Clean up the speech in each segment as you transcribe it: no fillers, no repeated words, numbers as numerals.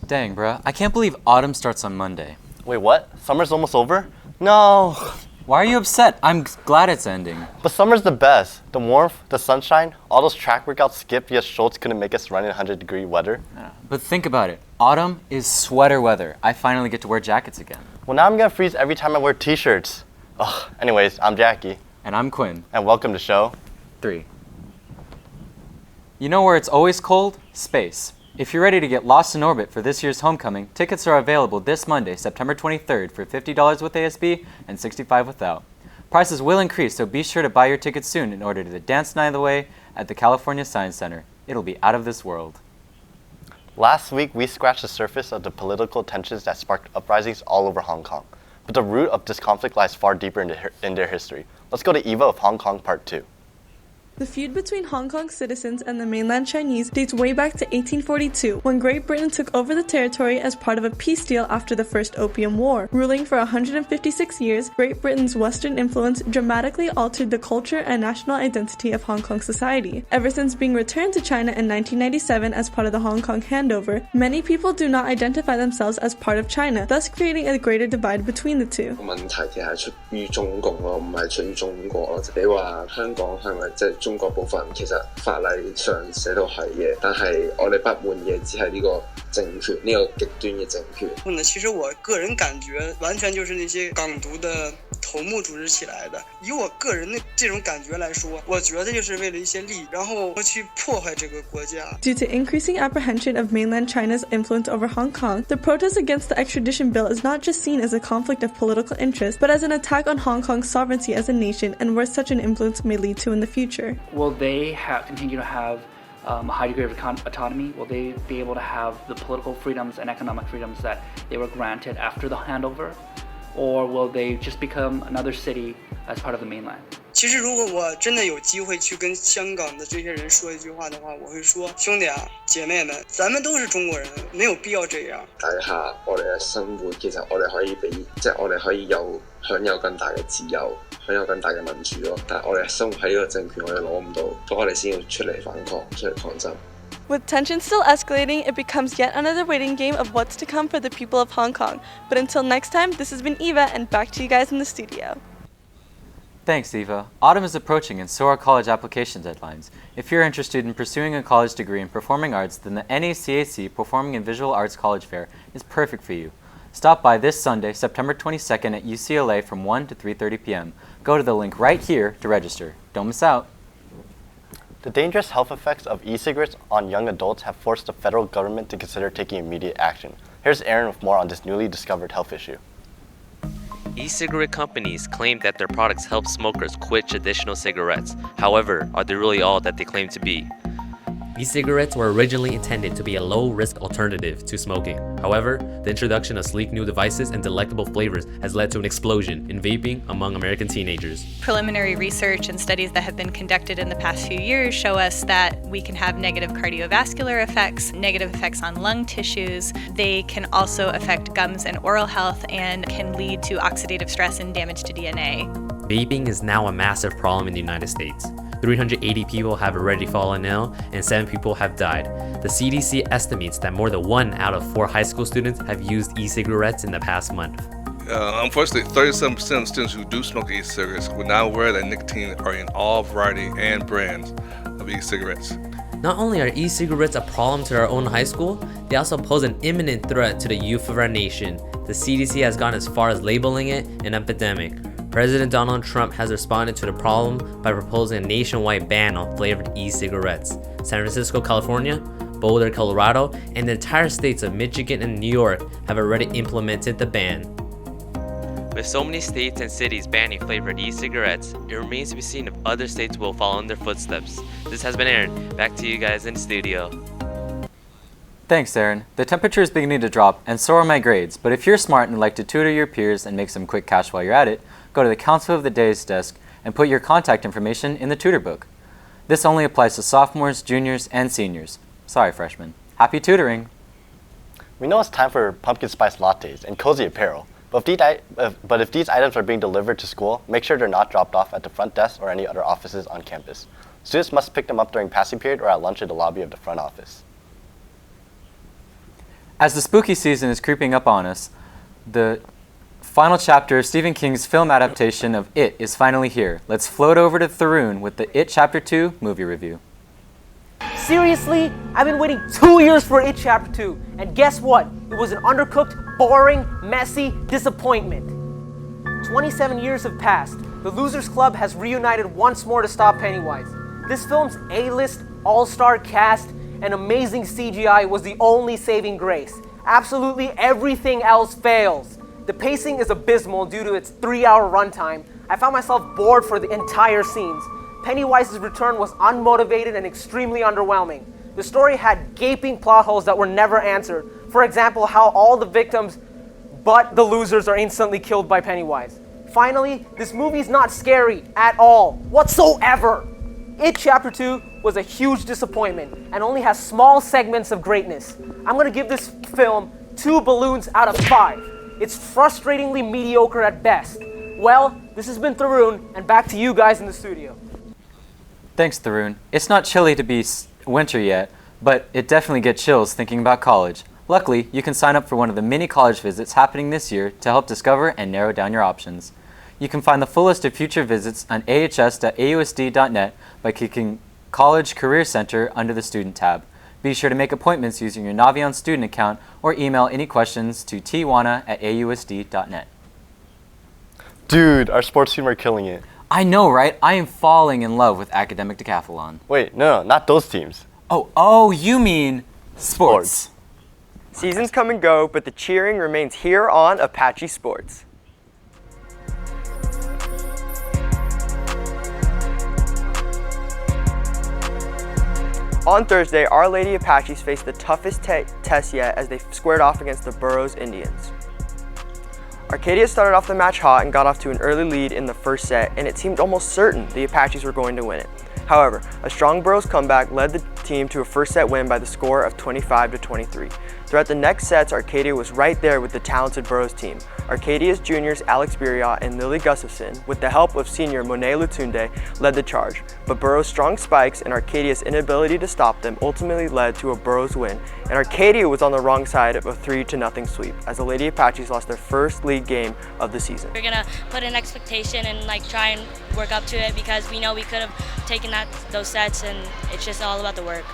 Dang, bruh. I can't believe autumn starts on Monday. Wait, what? Summer's almost over? No. Why are you upset? I'm glad it's ending. But summer's the best. The warmth, the sunshine, all those track workouts Skip via Schultz couldn't make us run in 100-degree weather. But think about it. Autumn is sweater weather. I finally get to wear jackets again. Well, now I'm gonna freeze every time I wear t-shirts. Ugh. Anyways, I'm Jackie. And I'm Quinn. And welcome to show 3. You know where it's always cold? Space. If you're ready to get lost in orbit for this year's homecoming, tickets are available this Monday, September 23rd for $50 with ASB and $65 without. Prices will increase, so be sure to buy your tickets soon in order to dance night of the way at the California Science Center. It'll be out of this world. Last week, we scratched the surface of the political tensions that sparked uprisings all over Hong Kong. But the root of this conflict lies far deeper in their history. Let's go to Eva of Hong Kong Part 2. The feud between Hong Kong citizens and the mainland Chinese dates way back to 1842, when Great Britain took over the territory as part of a peace deal after the First Opium War. Ruling for 156 years, Great Britain's Western influence dramatically altered the culture and national identity of Hong Kong society. Ever since being returned to China in 1997 as part of the Hong Kong handover, many people do not identify themselves as part of China, thus creating a greater divide between the two. 問題其實係出於中共咯，唔係出於中國咯。你話香港係咪即係中國部分？其實法例上寫到係嘅，但係我哋不滿嘅只係呢個政權，呢個極端嘅政權。其實我個人感覺完全就是那些港獨的頭目組織起來的。以我個人的這種感覺來說，我覺得就是為了一些利益，然後去破壞這個國家。Due to increasing apprehension of mainland China's influence over Hong Kong, the protest against the extradition bill is not just seen as a conflict of political interest, but as an attack on Hong Kong's sovereignty as a nation and where such an influence may lead to in the future. Will they continue to have a high degree of autonomy? Will they be able to have the political freedoms and economic freedoms that they were granted after the handover? Or will they just become another city as part of the mainland? 其實如果我真的有機會去跟香港的這些人說一句話的話，我會說兄弟啊，姐妹們，咱們都是中國人，沒有必要這樣。底下我哋嘅生活其實我哋可以我哋可以享有更大嘅自由，享有更大嘅民主咯。但係我哋生活喺呢個政權，我哋攞唔到，所以我哋先要出嚟反抗，出嚟抗爭。With tensions still escalating, it becomes yet another waiting game of what's to come for the people of Hong Kong. But until next time, this has been Eva, and back to you guys in the studio. Thanks, Eva. Autumn is approaching and so are college application deadlines. If you're interested in pursuing a college degree in performing arts, then the NACAC Performing and Visual Arts College Fair is perfect for you. Stop by this Sunday, September 22nd at UCLA from 1 to 3:30 p.m. Go to the link right here to register. Don't miss out. The dangerous health effects of e-cigarettes on young adults have forced the federal government to consider taking immediate action. Here's Aaron with more on this newly discovered health issue. E-cigarette companies claim that their products help smokers quit traditional cigarettes. However, are they really all that they claim to be? E-cigarettes were originally intended to be a low-risk alternative to smoking. However, the introduction of sleek new devices and delectable flavors has led to an explosion in vaping among American teenagers. Preliminary research and studies that have been conducted in the past few years show us that we can have negative cardiovascular effects, negative effects on lung tissues. They can also affect gums and oral health and can lead to oxidative stress and damage to DNA. Vaping is now a massive problem in the United States. 380 people have already fallen ill and 7 people have died. The CDC estimates that more than 1 out of 4 high school students have used e-cigarettes in the past month. Unfortunately, 37% of students who do smoke e-cigarettes were not aware that nicotine are in all variety and brands of e-cigarettes. Not only are e-cigarettes a problem to our own high school, they also pose an imminent threat to the youth of our nation. The CDC has gone as far as labeling it an epidemic. President Donald Trump has responded to the problem by proposing a nationwide ban on flavored e-cigarettes. San Francisco, California, Boulder, Colorado, and the entire states of Michigan and New York have already implemented the ban. With so many states and cities banning flavored e-cigarettes, it remains to be seen if other states will follow in their footsteps. This has been Aaron. Back to you guys in the studio. Thanks, Aaron. The temperature is beginning to drop, and so are my grades, but if you're smart and like to tutor your peers and make some quick cash while you're at it, go to the Council of the Day's desk and put your contact information in the tutor book. This only applies to sophomores, juniors, and seniors. Sorry, freshmen. Happy tutoring! We know it's time for pumpkin spice lattes and cozy apparel, but if these items are being delivered to school, make sure they're not dropped off at the front desk or any other offices on campus. Students must pick them up during passing period or at lunch in the lobby of the front office. As the spooky season is creeping up on us, the final chapter of Stephen King's film adaptation of It is finally here. Let's float over to Tharoon with the It Chapter 2 movie review. Seriously? I've been waiting 2 years for It Chapter 2, and guess what? It was an undercooked, boring, messy disappointment. 27 years have passed. The Losers Club has reunited once more to stop Pennywise. This film's A-list, all-star cast, and amazing CGI was the only saving grace. Absolutely everything else fails. The pacing is abysmal due to its 3-hour runtime. I found myself bored for the entire scenes. Pennywise's return was unmotivated and extremely underwhelming. The story had gaping plot holes that were never answered. For example, how all the victims but the losers are instantly killed by Pennywise. Finally, this movie's not scary at all, whatsoever. It Chapter 2 was a huge disappointment and only has small segments of greatness. I'm gonna give this film 2 balloons out of 5. It's frustratingly mediocre at best. Well, this has been Tharoon, and back to you guys in the studio. Thanks, Tharoon. It's not chilly to be winter yet, but it definitely gets chills thinking about college. Luckily, you can sign up for one of the many college visits happening this year to help discover and narrow down your options. You can find the full list of future visits on ahs.ausd.net by clicking College Career Center under the Student tab. Be sure to make appointments using your Navion student account or email any questions to twana@ausd.net. Dude, our sports team are killing it. I know, right? I am falling in love with academic decathlon. Wait, no, not those teams. Oh, you mean sports. Seasons come and go, but the cheering remains here on Apache Sports. On Thursday, Our Lady Apaches faced the toughest test yet as they squared off against the Burroughs Indians. Arcadia started off the match hot and got off to an early lead in the first set, and it seemed almost certain the Apaches were going to win it. However, a strong Burroughs comeback led the team to a first set win by the score of 25-23. Throughout the next sets, Arcadia was right there with the talented Burroughs team. Arcadia's juniors Alex Biriot and Lily Gustafson, with the help of senior Monet Lutunde, led the charge. But Burroughs' strong spikes and Arcadia's inability to stop them ultimately led to a Burroughs win, and Arcadia was on the wrong side of a 3-0 sweep, as the Lady Apaches lost their first league game of the season. We're gonna put an expectation and try and work up to it because we know we could have taken those sets, and it's just all about the work.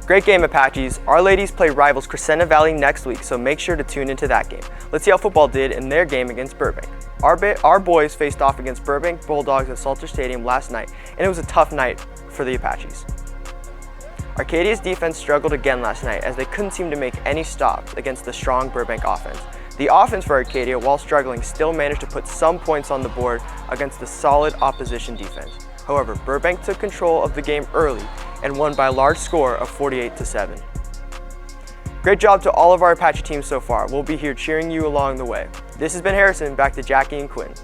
Great game, Apaches. Our Ladies play rivals Crescenta Valley next week, so make sure to tune into that game. Let's see how football did in their game against Burbank. Our boys faced off against Burbank Bulldogs at Salter Stadium last night, and it was a tough night for the Apaches. Arcadia's defense struggled again last night as they couldn't seem to make any stops against the strong Burbank offense. The offense for Arcadia, while struggling, still managed to put some points on the board against the solid opposition defense. However, Burbank took control of the game early and won by a large score of 48-7. Great job to all of our Apache teams so far. We'll be here cheering you along the way. This has been Harrison, back to Jackie and Quinn.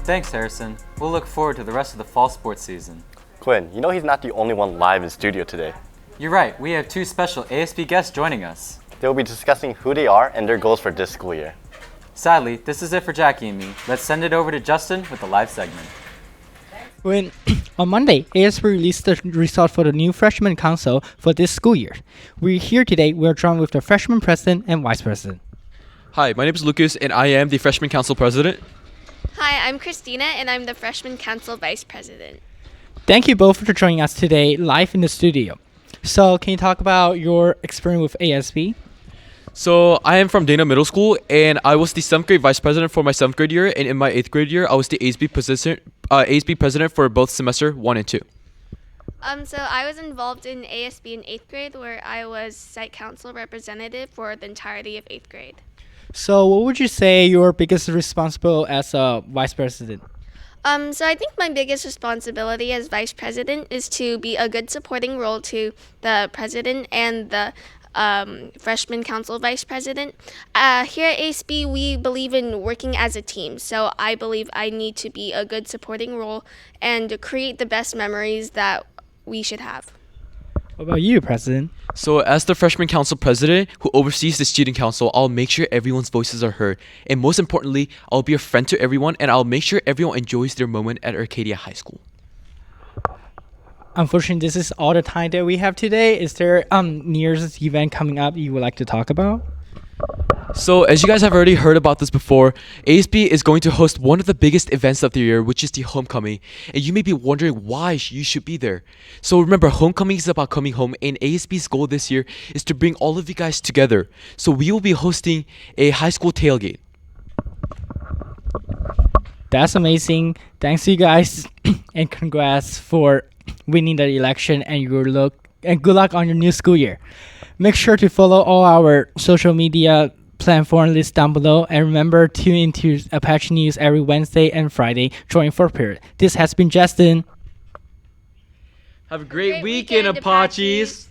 Thanks, Harrison. We'll look forward to the rest of the fall sports season. Quinn, you know he's not the only one live in studio today. You're right, we have 2 special ASB guests joining us. They will be discussing who they are and their goals for this school year. Sadly, this is it for Jackie and me. Let's send it over to Justin with the live segment. When on Monday, ASB released the result for the new freshman council for this school year. We're here today. We're joined with the freshman president and vice president. Hi, my name is Lucas, and I am the freshman council president. Hi, I'm Christina, and I'm the freshman council vice president. Thank you both for joining us today live in the studio. So, can you talk about your experience with ASB? So I am from Dana Middle School, and I was the 7th grade vice president for my 7th grade year, and in my 8th grade year, I was the ASB president for both semester 1 and 2. So I was involved in ASB in 8th grade, where I was site council representative for the entirety of 8th grade. So, what would you say your biggest responsibility as a vice president? So I think my biggest responsibility as vice president is to be a good supporting role to the president and the freshman council vice president. Here at ASB, we believe in working as a team. So I believe I need to be a good supporting role and create the best memories that we should have. What about you, President? So as the freshman council president who oversees the student council, I'll make sure everyone's voices are heard. And most importantly, I'll be a friend to everyone, and I'll make sure everyone enjoys their moment at Arcadia High School. Unfortunately, this is all the time that we have today. Is there New Year's event coming up you would like to talk about? So as you guys have already heard about this before, ASB is going to host one of the biggest events of the year, which is the homecoming. And you may be wondering why you should be there. So remember, homecoming is about coming home, and ASB's goal this year is to bring all of you guys together. So we will be hosting a high school tailgate. That's amazing. Thanks to you guys and congrats for winning the election and good luck on your new school year. Make sure to follow all our social media platform list down below, and remember tune into Apache News every Wednesday and Friday during 4th period. This has been Justin. Have a great weekend, Apaches.